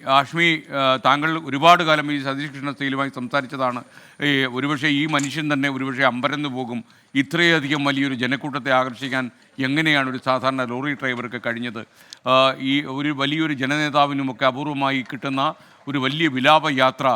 ആഷ്മി, താങ്കൾ ഒരുപാട് കാലം ഈ സതീഷ് കൃഷ്ണസ്ഥയിലുമായി സംസാരിച്ചതാണ്. ഒരുപക്ഷെ ഈ മനുഷ്യൻ തന്നെ ഒരുപക്ഷെ അമ്പരന്ന് പോകും. ഇത്രയധികം വലിയൊരു ജനക്കൂട്ടത്തെ ആകർഷിക്കാൻ എങ്ങനെയാണ് ഒരു സാധാരണ ലോറി ഡ്രൈവർക്ക് കഴിഞ്ഞത്? ഈ ഒരു വലിയൊരു ജനനേതാവിനുമൊക്കെ അപൂർവമായി കിട്ടുന്ന ഒരു വലിയ വിലാപ യാത്ര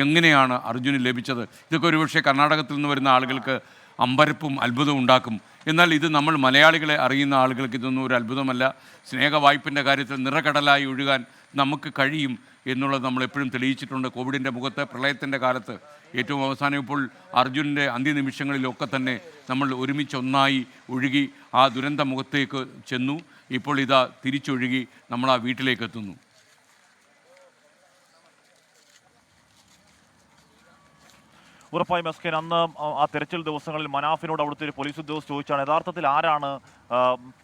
എങ്ങനെയാണ് അർജുന് ലഭിച്ചത്? ഇതൊക്കെ ഒരുപക്ഷെ കർണാടകത്തിൽ നിന്ന് വരുന്ന ആളുകൾക്ക് അമ്പരപ്പും അത്ഭുതവും ഉണ്ടാക്കും. എന്നാൽ ഇത് നമ്മൾ മലയാളികളെ അറിയുന്ന ആളുകൾക്ക് ഇതൊന്നും ഒരു അത്ഭുതമല്ല. സ്നേഹവായ്പിൻ്റെ കാര്യത്തിൽ നിറകടലായി ഒഴുകാൻ നമുക്ക് കഴിയും എന്നുള്ളത് നമ്മളെപ്പോഴും തെളിയിച്ചിട്ടുണ്ട്. കോവിഡിൻ്റെ മുഖത്ത്, പ്രളയത്തിൻ്റെ കാലത്ത്, ഏറ്റവും അവസാനം ഇപ്പോൾ അർജുൻ്റെ അന്ത്യനിമിഷങ്ങളിലൊക്കെ തന്നെ നമ്മൾ ഒരുമിച്ചൊന്നായി ഒഴുകി ആ ദുരന്ത മുഖത്തേക്ക് ചെന്നു. ഇപ്പോൾ ഇതാ തിരിച്ചൊഴുകി നമ്മൾ ആ വീട്ടിലേക്ക് എത്തുന്നു. ഉറപ്പായും എസ്കേൻ, അന്ന് ആ തെരച്ചിൽ ദിവസങ്ങളിൽ മനാഫിനോട് അവിടുത്തെ ഒരു പോലീസ് ഉദ്യോഗസ്ഥർ ചോദിച്ചാണ് യഥാർത്ഥത്തിൽ ആരാണ്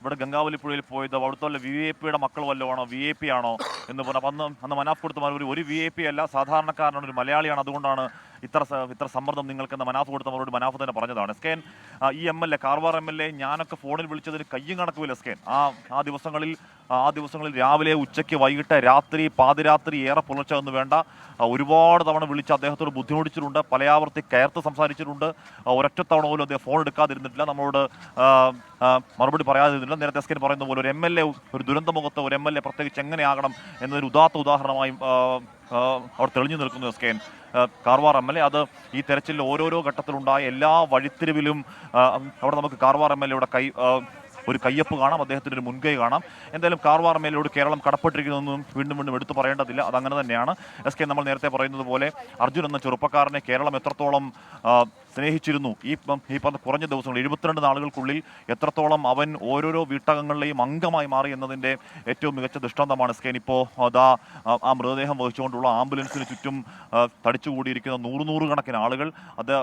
ഇവിടെ ഗംഗാവലിപ്പുഴയിൽ പോയത്, അവിടുത്തെ വല്ല VIP മക്കൾ വല്ലതുമാണോ, VIP ആണോ എന്ന് പറഞ്ഞു. അന്ന് മനാഫ് കൊടുത്ത മറുപടി ഒരു VIP അല്ല, സാധാരണക്കാരനാണ്, ഒരു മലയാളിയാണ്, അതുകൊണ്ടാണ് ഇത്ര സമ്മർദ്ദം നിങ്ങൾക്കെന്ന് മനാഫ് കൊടുത്ത മറുപടി മനാഫ് തന്നെ പറഞ്ഞതാണ്. എസ്കേൻ, ഈ MLA, കാർവാർ MLA ഞാനൊക്കെ ഫോണിൽ വിളിച്ചതിന് കയ്യും കണക്കുമില്ല എസ്കേൻ. ആ ദിവസങ്ങളിൽ രാവിലെ, ഉച്ചയ്ക്ക്, വൈകിട്ട്, രാത്രി, പാതിരാത്രി, ഏറെ പുലർച്ചെ എന്ന് വേണ്ട ഒരുപാട് തവണ വിളിച്ച് അദ്ദേഹത്തോട് ബുദ്ധിമുട്ടിച്ചിട്ടുണ്ട്. പലയാവർത്തി കയർത്ത് സംസാരിച്ചിട്ടുണ്ട്. ഒരൊറ്റ തവണ പോലും അദ്ദേഹം ഫോൺ എടുക്കാതിരുന്നിട്ടില്ല, നമ്മളോട് മറുപടി പറയാതിരുന്നില്ല. നേരത്തെ എസ്കേൻ പറയുന്ന പോലെ ഒരു MLA, ഒരു ദുരന്തമുഖത്ത് ഒരു MLA പ്രത്യേകിച്ച് എങ്ങനെയാകണം എന്നൊരു ഉദാഹരണമായും അവർ തെളിഞ്ഞു നിൽക്കുന്നു എസ്കേൻ. കാർവാർ MLA അത് ഈ തെരച്ചിലിൽ ഓരോരോ ഘട്ടത്തിലുണ്ടായ എല്ലാ വഴിത്തിരിവിലും അവിടെ നമുക്ക് കാർവാർ MLAയുടെ ഒരു കയ്യൊപ്പ് കാണാം, അദ്ദേഹത്തിൻ്റെ ഒരു മുൻകൈ കാണാം. എന്തായാലും കാർവാർ MLAയോട് കേരളം കടപ്പെട്ടിരിക്കുന്നതൊന്നും വീണ്ടും എടുത്തു പറയേണ്ടതില്ല, അതങ്ങനെ തന്നെയാണ്. എസ്കേൻ, നമ്മൾ നേരത്തെ പറയുന്നത് പോലെ അർജുൻ എന്ന ചെറുപ്പക്കാരനെ കേരളം എത്രത്തോളം സ്നേഹിച്ചിരുന്നു ഈ കുറഞ്ഞ ദിവസങ്ങൾ 72 നാളുകൾക്കുള്ളിൽ എത്രത്തോളം അവൻ ഓരോരോ വീട്ടകങ്ങളിലെയും അംഗമായി മാറി എന്നതിൻ്റെ ഏറ്റവും മികച്ച ദൃഷ്ടാന്തമാണ് എസ്കേൻ. ഇപ്പോൾ അതാ ആ മൃതദേഹം വഹിച്ചുകൊണ്ടുള്ള ആംബുലൻസിന് ചുറ്റും തടിച്ചുകൂടിയിരിക്കുന്ന നൂറുകണക്കിന് ആളുകൾ. അത്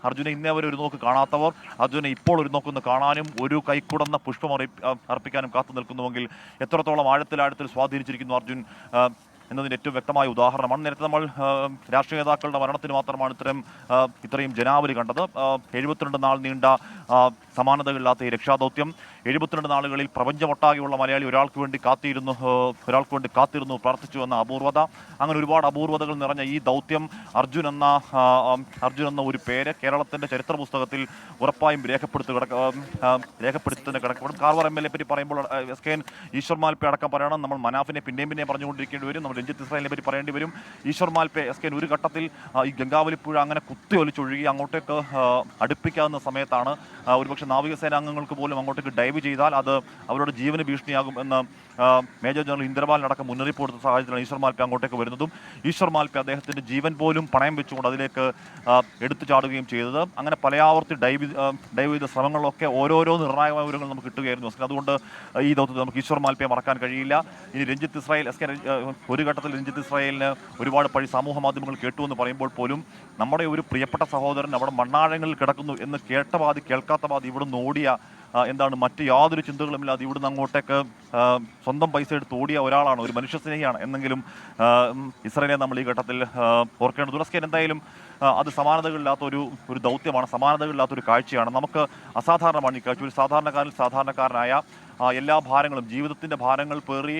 അർജുനെ ഇന്നേ അവർ ഒരു നോക്ക് കാണാത്തവർ അർജുനെ ഇപ്പോൾ ഒരു നോക്കൊന്ന് കാണാനും ഒരു കൈക്കുടന്ന പുഷ്പം അർപ്പിക്കാനും കാത്തു നിൽക്കുന്നുവെങ്കിൽ എത്രത്തോളം ആഴത്തിൽ സ്വാധീനിച്ചിരിക്കുന്നു അർജുൻ എന്നതിൻ്റെ ഏറ്റവും വ്യക്തമായ ഉദാഹരണമാണ്. നേരത്തെ നമ്മൾ രാഷ്ട്രീയ നേതാക്കളുടെ മരണത്തിന് മാത്രമാണ് ഇത്രയും ജനാവലി കണ്ടത്. 72 നാൾ നീണ്ട സമാനതകളില്ലാത്ത ഈ രക്ഷാദൗത്യം, 72 നാളുകളിൽ പ്രപഞ്ചമൊട്ടാകെയുള്ള മലയാളി ഒരാൾക്ക് വേണ്ടി കാത്തിരുന്നു, പ്രാർത്ഥിച്ചു എന്ന അപൂർവത, അങ്ങനെ ഒരുപാട് അപൂർവതകൾ നിറഞ്ഞ ഈ ദൗത്യം അർജുൻ എന്ന ഒരു പേര് കേരളത്തിൻ്റെ ചരിത്ര പുസ്തകത്തിൽ ഉറപ്പായും രേഖപ്പെടുത്തി തന്നെ കിടക്കപ്പെടും. കാർവാർ MLA പറ്റി പറയുമ്പോൾ എസ്കേൻ, ഈശ്വർ മാൽപ്പെ അടക്കം പറയണം. നമ്മൾ മനാഫിനെ പിന്നെയും പറഞ്ഞുകൊണ്ടിരിക്കേണ്ടി വരും. നമ്മൾ രഞ്ജിത്ത് ഇസ്രായേലിനെ പറ്റി പറയേണ്ടി വരും. ഈശ്വർ മാൽപ്പെ, എസ്കേൻ, ഒരു ഘട്ടത്തിൽ ഈ ഗംഗാവലിപ്പുഴ അങ്ങനെ കുത്തി ഒലിച്ചൊഴുകി അങ്ങോട്ടേക്ക് അടുപ്പിക്കാവുന്ന സമയത്താണ് ഒരുപക്ഷെ നാവികസേനാംഗങ്ങൾക്ക് പോലും അങ്ങോട്ടേക്ക് ഡൈവ് ചെയ്താൽ അത് അവരുടെ ജീവന് ഭീഷണിയാകും എന്ന് മേജർ ജനറൽ ഇന്ദ്രപാലിനടക്കം മുന്നറിയിപ്പ് കൊടുത്ത സാഹചര്യത്തിലാണ് ഈശ്വർ മാൽപ്പെ അങ്ങോട്ടേക്ക് വരുന്നതും ഈശ്വർ മാൽപ്പെ അദ്ദേഹത്തിൻ്റെ ജീവൻ പോലും പണയം വെച്ചുകൊണ്ട് അതിലേക്ക് എടുത്തു ചാടുകയും ചെയ്തത്. അങ്ങനെ പലയാവർത്തി ഡൈവ് ചെയ്ത ശ്രമങ്ങളിലൊക്കെ ഓരോരോ നിർണായകമായ വിവരങ്ങൾ നമുക്ക് കിട്ടുകയായിരുന്നു. അതുകൊണ്ട് ഈ ദൗത്യത്തിൽ നമുക്ക് ഈശ്വർ മാൽപ്പയെ മറക്കാൻ കഴിയില്ല. ഇനി രഞ്ജിത്ത് ഇസ്രായേൽ, ഒരു ഘട്ടത്തിൽ രഞ്ജിത്ത് ഇസ്രായേലിന് ഒരുപാട് പഴി സമൂഹ മാധ്യമങ്ങൾ കേട്ടു എന്ന് പറയുമ്പോൾ പോലും നമ്മുടെ ഒരു പ്രിയപ്പെട്ട സഹോദരൻ അവിടെ മണ്ണാഴങ്ങളിൽ കിടക്കുന്നു എന്ന് കേട്ട പാതി കേൾക്കാത്ത പാതി ഇവിടുന്ന് ഓടിയ, മറ്റ് യാതൊരു ചിന്തകളുമില്ലാതെ ഇവിടുന്ന് അങ്ങോട്ടേക്ക് സ്വന്തം പൈസ എടുത്ത് ഓടിയ ഒരാളാണ്, ഒരു മനുഷ്യസ്നേഹിയാണ് എന്നെങ്കിലും ഇസ്രായേലിനെ നമ്മൾ ഈ ഘട്ടത്തിൽ ഓർക്കേണ്ടത്. ഉറസ്കേൻ, എന്തായാലും അത് സമാനതകളില്ലാത്ത ഒരു ദൗത്യമാണ്, സമാനതകളില്ലാത്തൊരു കാഴ്ചയാണ്. നമുക്ക് അസാധാരണമാണ് ഈ കാഴ്ച. ഒരു സാധാരണക്കാരനായ എല്ലാ ഭാരങ്ങളും, ജീവിതത്തിൻ്റെ ഭാരങ്ങൾ പേറി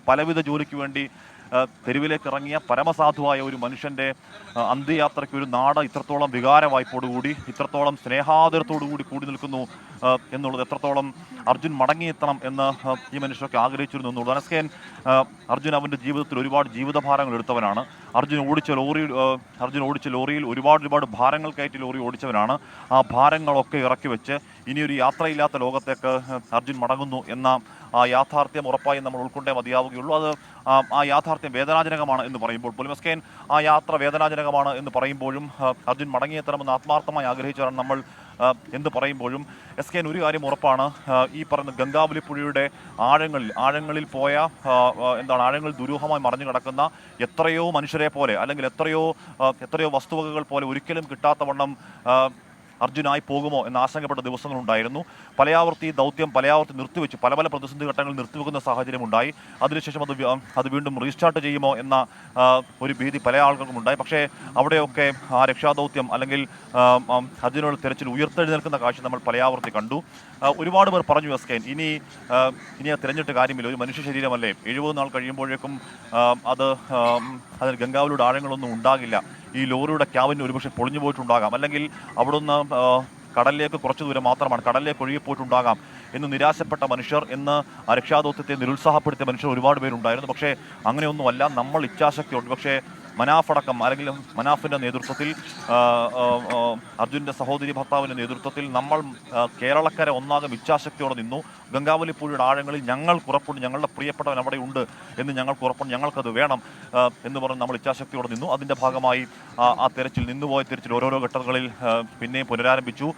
പലവിധ ജോലിക്ക് വേണ്ടി തെരുവിലേക്ക് ഇറങ്ങിയ പരമസാധുവായ ഒരു മനുഷ്യൻ്റെ അന്ത്യയാത്രയ്ക്ക് ഒരു നാട് ഇത്രത്തോളം വികാരവായ്പോടുകൂടി, ഇത്രത്തോളം സ്നേഹാദരത്തോടുകൂടി കൂടി നിൽക്കുന്നു എന്നുള്ളത്, എത്രത്തോളം അർജുൻ മടങ്ങിയെത്തണം എന്ന് ഈ മനുഷ്യരൊക്കെ ആഗ്രഹിച്ചിരുന്നു എന്നുള്ളത്. എസ്കേൻ, അർജുൻ അവൻ്റെ ജീവിതത്തിൽ ഒരുപാട് ജീവിതഭാരങ്ങൾ എടുത്തവനാണ്. അർജുൻ ഓടിച്ച ലോറിയിൽ ഒരുപാട് ഭാരങ്ങൾ കയറ്റി ലോറി ഓടിച്ചവനാണ്. ആ ഭാരങ്ങളൊക്കെ ഇറക്കി വെച്ച് ഇനിയൊരു യാത്രയില്ലാത്ത ലോകത്തേക്ക് അർജുൻ മടങ്ങുന്നു എന്ന ആ യാഥാർത്ഥ്യം ഉറപ്പായും നമ്മൾ ഉൾക്കൊണ്ടേ മതിയാവുകയുള്ളൂ. അത് ആ യാഥാർത്ഥ്യം വേദനാജനകമാണ് എന്ന് പറയുമ്പോൾ പോലും, എസ്കേൻ, ആ യാത്ര വേദനാജനകമാണ് എന്ന് പറയുമ്പോഴും അർജുൻ മടങ്ങിയെത്തണമെന്ന് ആത്മാർത്ഥമായി ആഗ്രഹിച്ചവരാണ് നമ്മൾ എന്ന് പറയുമ്പോഴും എസ്കേൻ, ഒരു കാര്യം ഉറപ്പാണ്. ഈ പറയുന്ന ഗംഗാവലിപ്പുഴയുടെ ആഴങ്ങളിൽ പോയ ആഴങ്ങളിൽ ദുരൂഹമായി മറിഞ്ഞു കിടക്കുന്ന എത്രയോ മനുഷ്യരെ പോലെ, അല്ലെങ്കിൽ എത്രയോ വസ്തുവകകൾ പോലെ ഒരിക്കലും കിട്ടാത്ത വണ്ണം അർജുനായി പോകുമോ എന്ന് ആശങ്കപ്പെട്ട ദിവസങ്ങളുണ്ടായിരുന്നു. പലയാവർത്തി ദൗത്യം നിർത്തിവെച്ചു, പല പ്രതിസന്ധി ഘട്ടങ്ങൾ നിർത്തിവെക്കുന്ന സാഹചര്യം ഉണ്ടായി. അതിനുശേഷം അത് വീണ്ടും റീസ്റ്റാർട്ട് ചെയ്യുമോ എന്ന ഒരു ഭീതി പല ആളുകൾക്കും ഉണ്ടായി. പക്ഷേ അവിടെയൊക്കെ ആ രക്ഷാദൗത്യം അല്ലെങ്കിൽ അർജുനോട് തെരച്ചിൽ ഉയർത്തെഴുന്നേൽക്കുന്ന കാഴ്ച നമ്മൾ പലയാവർത്തി കണ്ടു. ഒരുപാട് പേർ പറഞ്ഞു എസ്കേൻ, ഇനി തിരഞ്ഞിട്ട് കാര്യമില്ല, ഒരു മനുഷ്യ ശരീരമല്ലേ, 70 നാൾ കഴിയുമ്പോഴേക്കും അതിന് ഗംഗാവിലൂടെ ആഴങ്ങളൊന്നും ഉണ്ടാകില്ല, ഈ ലോറിയുടെ ക്യാബിന് ഒരുപക്ഷെ പൊളിഞ്ഞു പോയിട്ടുണ്ടാകാം, അല്ലെങ്കിൽ അവിടുന്ന് കടലിലേക്ക് കുറച്ചു ദൂരം മാത്രമാണ്, കടലിലേക്ക് ഒഴുകിപ്പോയിട്ടുണ്ടാകാം എന്ന് നിരാശപ്പെട്ട മനുഷ്യർ, എന്ന് ആ രക്ഷാദൗത്യത്തെ നിരുത്സാഹപ്പെടുത്തിയ മനുഷ്യർ ഒരുപാട് പേരുണ്ടായിരുന്നു. പക്ഷേ അങ്ങനെയൊന്നുമല്ല, നമ്മൾ ഇച്ഛാശക്തിയുണ്ട്. പക്ഷേ മനാഫ് അടക്കം, അല്ലെങ്കിൽ മനാഫിൻ്റെ നേതൃത്വത്തിൽ, അർജുൻ്റെ സഹോദരി ഭർത്താവിൻ്റെ നേതൃത്വത്തിൽ നമ്മൾ കേരളക്കര ഒന്നാകെ ഇച്ഛാശക്തിയോടെ നിന്നു. ഗംഗാവലി പുഴയുടെ ആഴങ്ങളിൽ ഞങ്ങൾക്ക് ഉറപ്പുണ്ട്, ഞങ്ങളുടെ പ്രിയപ്പെട്ടവൻ അവിടെ ഉണ്ട് എന്ന് ഞങ്ങൾക്ക് ഉറപ്പുണ്ട്, ഞങ്ങൾക്കത് വേണം എന്ന് പറഞ്ഞ് നമ്മൾ ഇച്ഛാശക്തിയോടെ നിന്നു. അതിൻ്റെ ഭാഗമായി ആ തെരച്ചിൽ, നിന്നുപോയ തെരച്ചിൽ ഓരോരോ ഘട്ടങ്ങളിൽ പിന്നെയും പുനരാരംഭിച്ചു.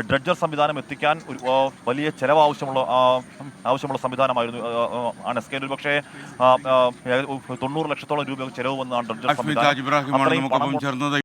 ഡ്രഡ്ജർ സംവിധാനം എത്തിക്കാൻ ഒരു വലിയ ചെലവ് ആവശ്യമുള്ള സംവിധാനമായിരുന്നു എസ്കേൻ. ഒരു പക്ഷേ 90 ലക്ഷത്തോളം രൂപ ചെലവ് വന്നതാണ് ഡ്രഡ്ജർ സംവിധാനം. ഇബ്രാഹിമാണ് നമുക്കൊപ്പം ചേർന്നത്.